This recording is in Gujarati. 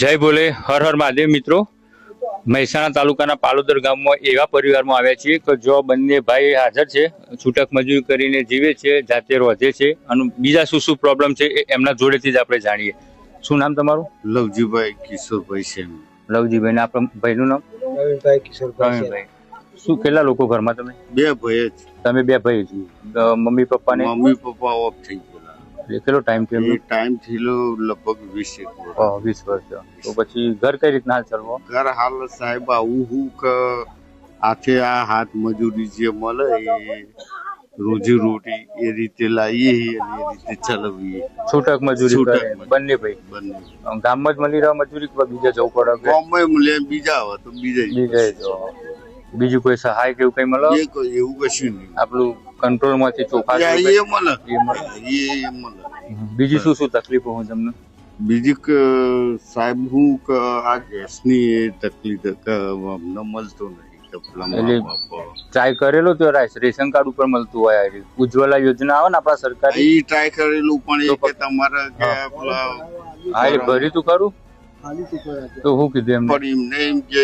જય બોલે હર હર મહાદેવ મિત્રો, મહેસાણા તાલુકાના પાલોદર ગામમાં એવા પરિવારમાં આવ્યા છીએ કે જો બંને ભાઈ હાજર છે, છૂટક મજૂરી કરીને જીવે છે, જાતે રોધે છે અને બીજા શું શું પ્રોબ્લેમ છે એ એમના જોડેથી જ આપણે જાણીએ. શું નામ તમારું? લવજીભાઈ કિશોરભાઈ છે. લવજીભાઈ ને આપણા ભાઈનું નામ? પ્રવીણભાઈ કિશોરભાઈ. પ્રવીણભાઈ. શું કેટલા લોકો ઘરમાં તમે? બે ભાઈ જ. તમે બે ભાઈ છો? મમ્મી પપ્પા ને? મમ્મી પપ્પા ઓફ થઈ ગયેલા. કેટલો ટાઈમ થયો? એ ટાઈમ થયેલો લગભગ 20 વર્ષ. તો પછી ઘર કઈ રીતના હાલ ચાલવો? ઘર હાલ સાહેબ આવું હું કે આથે આ હાથ મજૂરી જે મળે એ રોજી રોટી એ રીતે લાવીએ અને એ રીતે ચલાવીએ. છૂટક મજૂરી કરે બંને ભાઈ? બંને ગામમાં જ મળી રહ્યા મજૂરી કે બીજા જવું પડે? ગામમાં મળે બીજા આવે તો બીજા બીજું કોઈ સહાય કે એવું કઈ મળે? એવું કશું નહીં. આપણું કંટ્રોલ માંથી ચોખા એ મળે એ મળે. બીજી શું શું તકલીફો હોય તમને? બીજી કે સાહેબ હું કે આ ગેસની તકલીફ અમને મળતો નહીં. ટ્રાય કરેલો તો રેશન કાર્ડ ઉપર મળતું હોય? ઉજ્જવલા યોજના આવે ને આપણા સરકારી, એ ટ્રાય કરેલું પણ એ કે તમારે ભર્યું તું ખરું? તો શું કીધું એમને? પણ એમને એમ કે